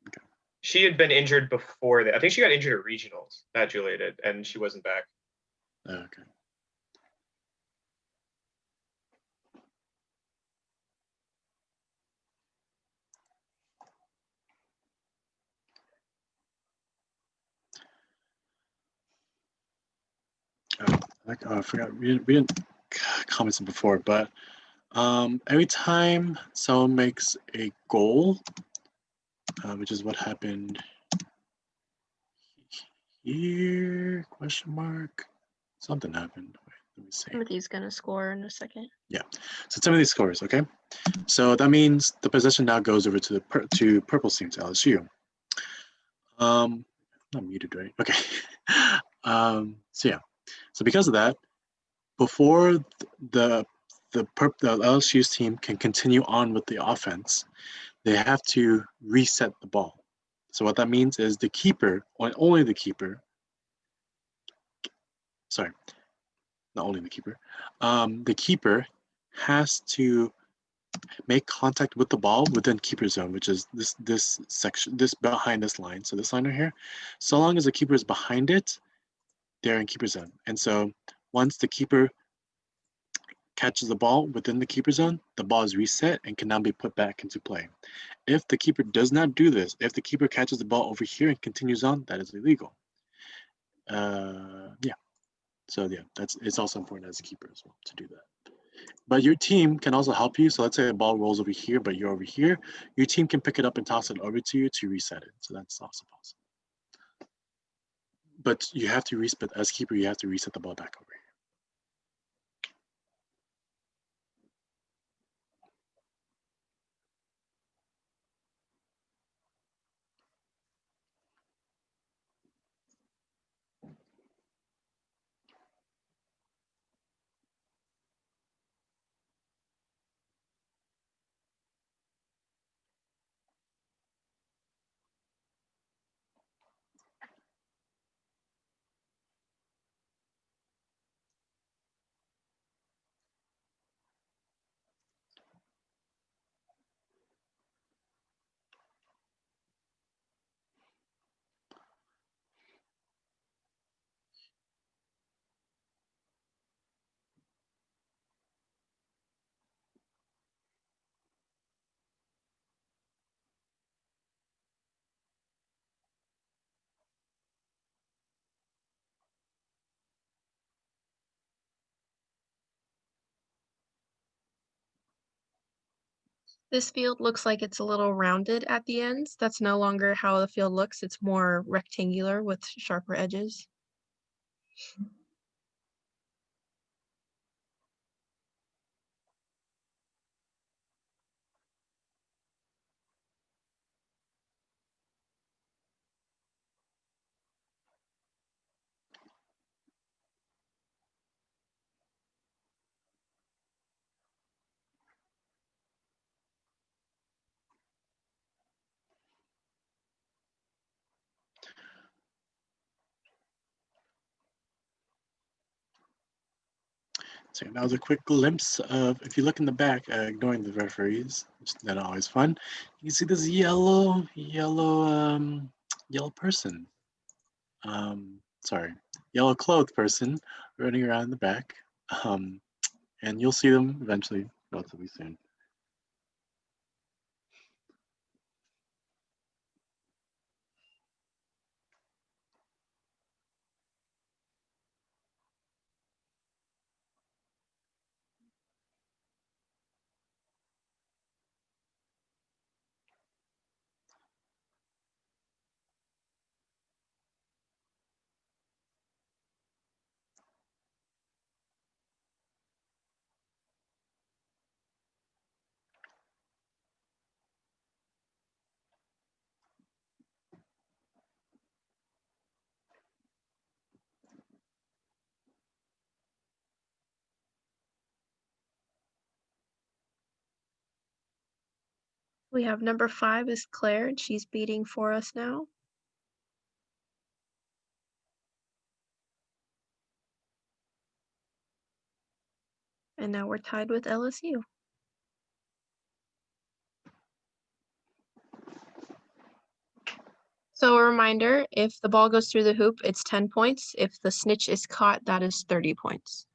Okay. She had been injured before that. I think she got injured at regionals. That Julia did, and she wasn't back. Okay. I forgot we didn't comment it before, but every time someone makes a goal, which is what happened here, question mark, something happened. Wait, let me see. Timothy's gonna score in a second. So Timothy scores, okay? So that means the possession now goes over to the purple team, to LSU. Not muted, right? Okay. So yeah. So because of that, before the LSU's team can continue on with the offense, they have to reset the ball. So what that means is the keeper, only the keeper, sorry, not only the keeper has to make contact with the ball within keeper zone, which is this section, this behind this line. So this line right here, so long as the keeper is behind it, they're in keeper zone. And so once the keeper catches the ball within the keeper zone, the ball is reset and can now be put back into play. If the keeper does not do this, if the keeper catches the ball over here and continues on, that is illegal. Yeah. So yeah, it's also important as a keeper as well to do that. But your team can also help you. So let's say the ball rolls over here, but you're over here. Your team can pick it up and toss it over to you to reset it. So that's also possible. But you have to reset, as keeper, you have to reset the ball back over here. This field looks like it's a little rounded at the ends. That's no longer how the field looks. It's more rectangular with sharper edges. So that was a quick glimpse of, if you look in the back, ignoring the referees, which is not always fun, you can see this yellow person. Sorry, yellow clothed person running around in the back. And you'll see them eventually, relatively soon. We have number 5 is Claire, and she's beating for us now. And now we're tied with LSU. So a reminder, if the ball goes through the hoop, it's 10 points. If the snitch is caught, that is 30 points.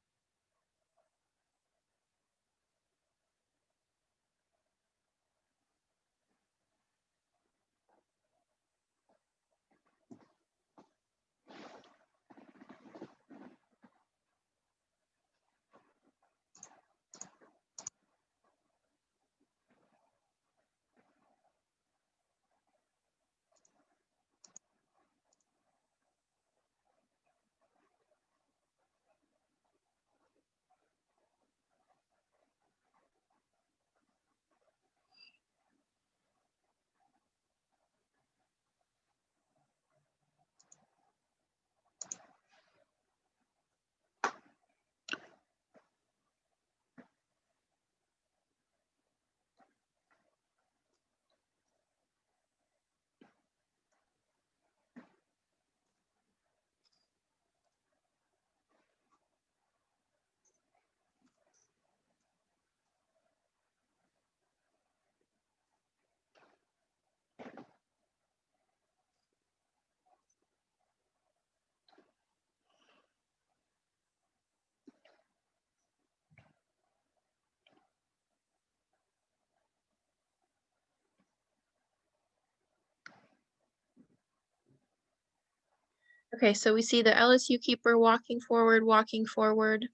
Okay, so we see the LSU keeper walking forward,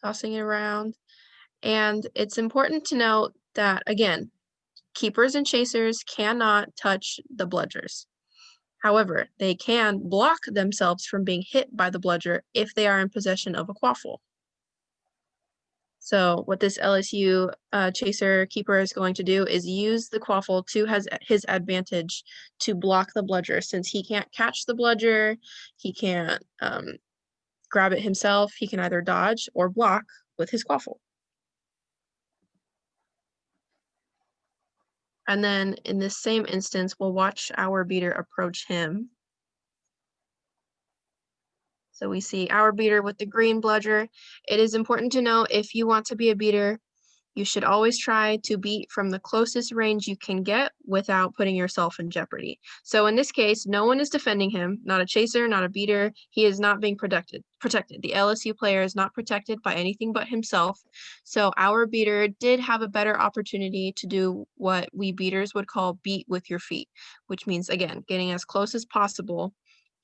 tossing it around. And it's important to note that, again, keepers and chasers cannot touch the bludgers. However, they can block themselves from being hit by the bludger if they are in possession of a quaffle. So what this LSU chaser keeper is going to do is use the quaffle to his advantage to block the bludger. Since he can't catch the bludger, he can't grab it himself. He can either dodge or block with his quaffle. And then in this same instance, we'll watch our beater approach him. So we see our beater with the green bludger. It is important to know, if you want to be a beater, you should always try to beat from the closest range you can get without putting yourself in jeopardy. So in this case, no one is defending him, not a chaser, not a beater. He is not being protected. The LSU player is not protected by anything but himself. So our beater did have a better opportunity to do what we beaters would call beat with your feet, which means, again, getting as close as possible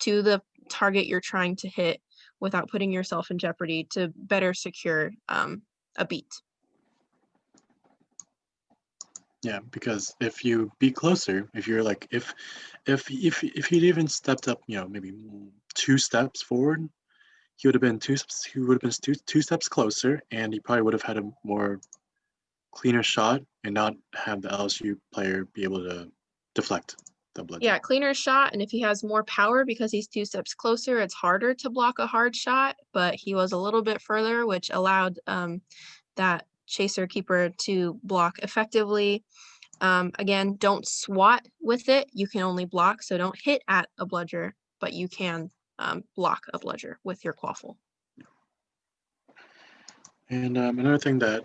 to the target you're trying to hit without putting yourself in jeopardy to better secure a beat. Yeah, because if you be closer, if you're like if he'd even stepped up, maybe 2 steps forward, he would have been two steps closer, and he probably would have had a more cleaner shot and not have the LSU player be able to deflect the bludger. Yeah, cleaner shot, and if he has more power because he's 2 steps closer, it's harder to block a hard shot, but he was a little bit further, which allowed that chaser keeper to block effectively. Again, don't swat with it. You can only block, so don't hit at a bludger, but you can block a bludger with your quaffle. And another thing that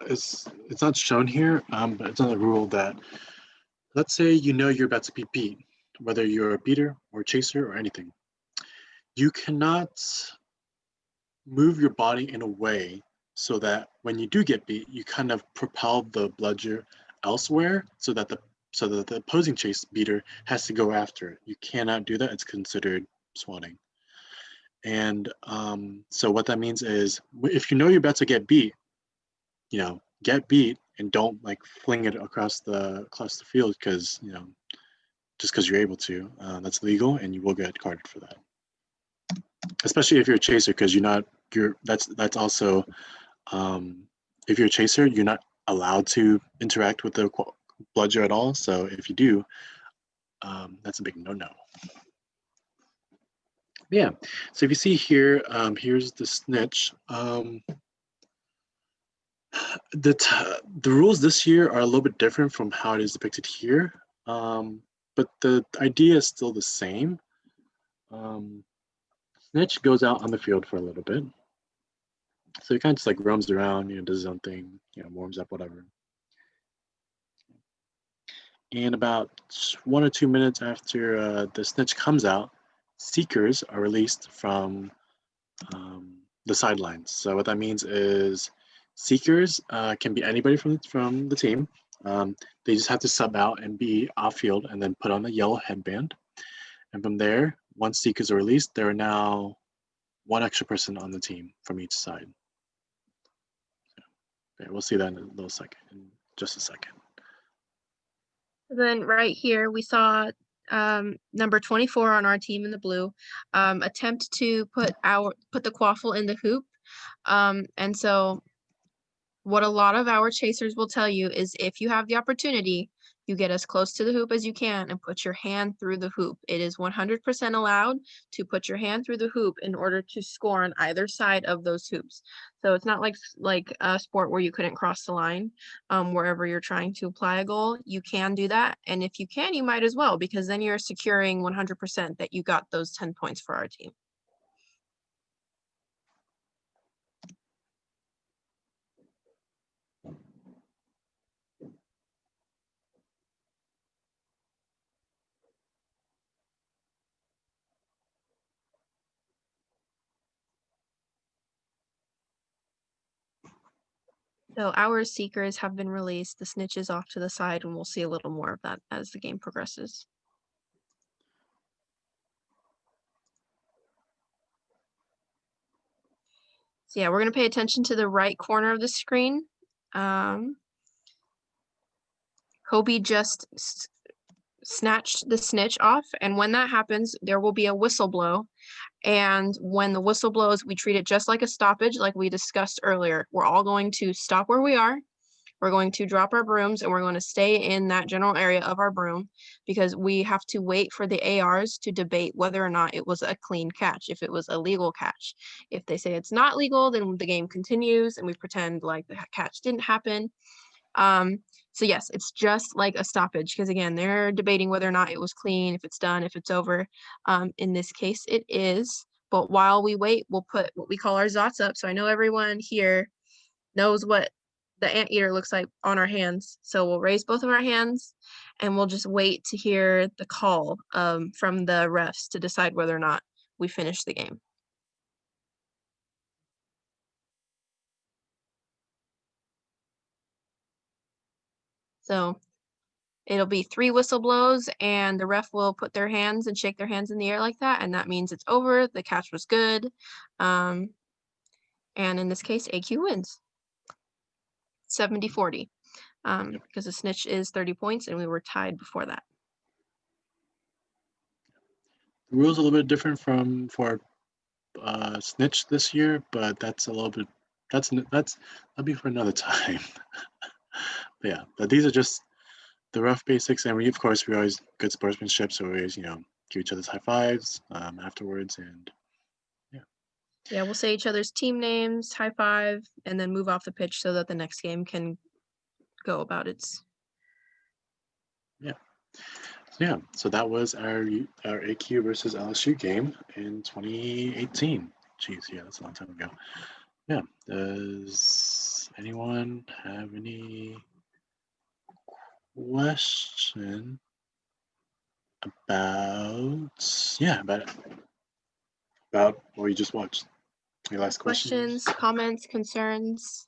it's not shown here, but it's another rule that, let's say you're about to be beat, whether you're a beater or a chaser or anything. You cannot move your body in a way so that when you do get beat, you kind of propel the bludger elsewhere so that the opposing chase beater has to go after it. You cannot do that. It's considered swatting. And so what that means is, if you're about to get beat, get beat and don't like fling it across the field because just because you're able to. That's legal, and you will get carded for that. Especially if you're a chaser, because that's also if you're a chaser, you're not allowed to interact with the bludger at all. So if you do, that's a big no-no. Yeah. So if you see here, here's the snitch. The rules this year are a little bit different from how it is depicted here, but the idea is still the same. Snitch goes out on the field for a little bit, so he kind of just like roams around, does his own thing, warms up, whatever. in about 1 or 2 minutes after the snitch comes out, seekers are released from the sidelines. So what that means is seekers can be anybody from the team. They just have to sub out and be off field and then put on a yellow headband. And from there, once seekers are released, there are now one extra person on the team from each side. Okay, we'll see that in a little second, in just a second. Then right here, we saw number 24 on our team in the blue attempt to put the quaffle in the hoop. And so what a lot of our chasers will tell you is if you have the opportunity, you get as close to the hoop as you can and put your hand through the hoop. It is 100% allowed to put your hand through the hoop in order to score on either side of those hoops. So it's not like a sport where you couldn't cross the line wherever you're trying to apply a goal. You can do that. And if you can, you might as well, because then you're securing 100% that you got those 10 points for our team. So our seekers have been released, the snitch is off to the side, and we'll see a little more of that as the game progresses. So yeah, we're gonna pay attention to the right corner of the screen. Kobe just snatched the snitch off, and when that happens, there will be a whistle blow. And when the whistle blows, we treat it just like a stoppage, like we discussed earlier. We're all going to stop where we are. We're going to drop our brooms and we're going to stay in that general area of our broom because we have to wait for the ARs to debate whether or not it was a clean catch, if it was a legal catch. If they say it's not legal, then the game continues and we pretend like the catch didn't happen. So yes, it's just like a stoppage because again, they're debating whether or not it was clean, if it's done, if it's over. In this case, it is. But while we wait, we'll put what we call our zots up. So I know everyone here knows what the anteater looks like on our hands. So we'll raise both of our hands and we'll just wait to hear the call from the refs to decide whether or not we finish the game. So it'll be 3 whistle blows and the ref will put their hands and shake their hands in the air like that. And that means it's over, the catch was good. And in this case, AQ wins 70-40 because the snitch is 30 points and we were tied before that. The rules are a little bit different for snitch this year, but that's a little bit, that'll be for another time. But yeah, but these are just the rough basics, and we always good sportsmanship, so we always give each other's high fives afterwards, and yeah, we'll say each other's team names, high five, and then move off the pitch so that the next game can go about its. So that was our AQ versus LSU game in 2018. Jeez, yeah, that's a long time ago. Yeah, does anyone have any question about what you just watched? Any last questions? Comments, concerns?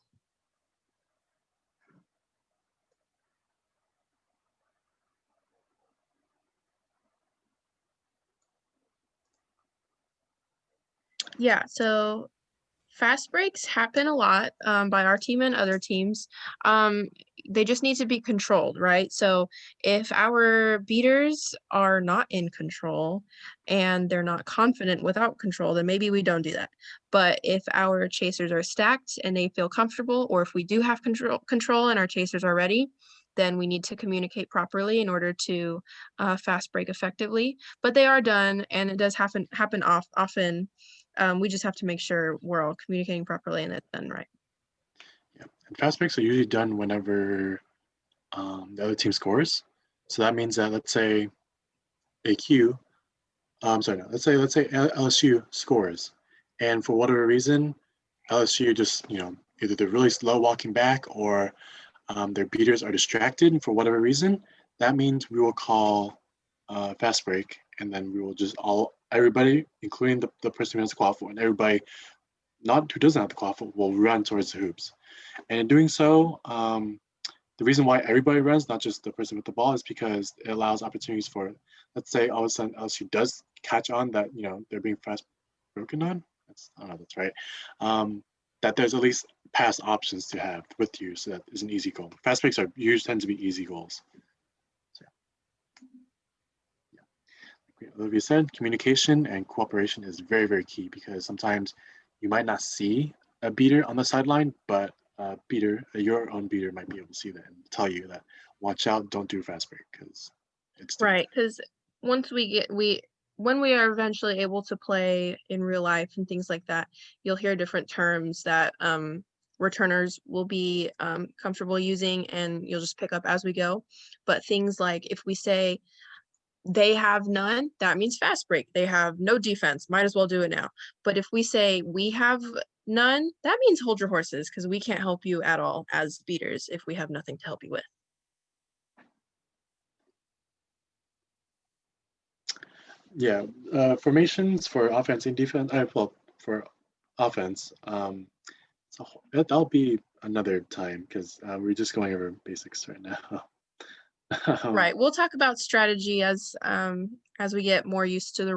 Yeah, so fast breaks happen a lot by our team and other teams. They just need to be controlled, right? So if our beaters are not in control and they're not confident without control, then maybe we don't do that. But if our chasers are stacked and they feel comfortable, or if we do have control and our chasers are ready, then we need to communicate properly in order to fast break effectively. But they are done, and it does happen often. We just have to make sure we're all communicating properly and it's done right. Yeah, and fast breaks are usually done whenever the other team scores. So that means that let's say let's say LSU scores, and for whatever reason, LSU just either they're really slow walking back or their beaters are distracted, and for whatever reason, that means we will call fast break, and then we will just everybody, including the person who has the quaffle, and everybody not who doesn't have the quaffle, will run towards the hoops. And in doing so, the reason why everybody runs, not just the person with the ball, is because it allows opportunities for, let's say, all of a sudden LSU does catch on that they're being fast broken on. I don't know if that's right. That there's at least pass options to have with you, so that is an easy goal. Fast breaks usually tend to be easy goals. So, yeah. Like Olivia said, communication and cooperation is very, very key, because sometimes you might not see a beater on the sideline, but your own beater might be able to see that and tell you that, watch out, don't do fast break, because it's dangerous. Right, because once when we are eventually able to play in real life and things like that, you'll hear different terms that returners will be comfortable using, and you'll just pick up as we go. But things like, if we say they have none, that means fast break. They have no defense, might as well do it now. But if we say we have none, that means hold your horses, because we can't help you at all as beaters if we have nothing to help you with. Yeah, formations for offense and defense. Well, for offense, so that'll be another time, because we're just going over basics right now. Right, we'll talk about strategy as we get more used to the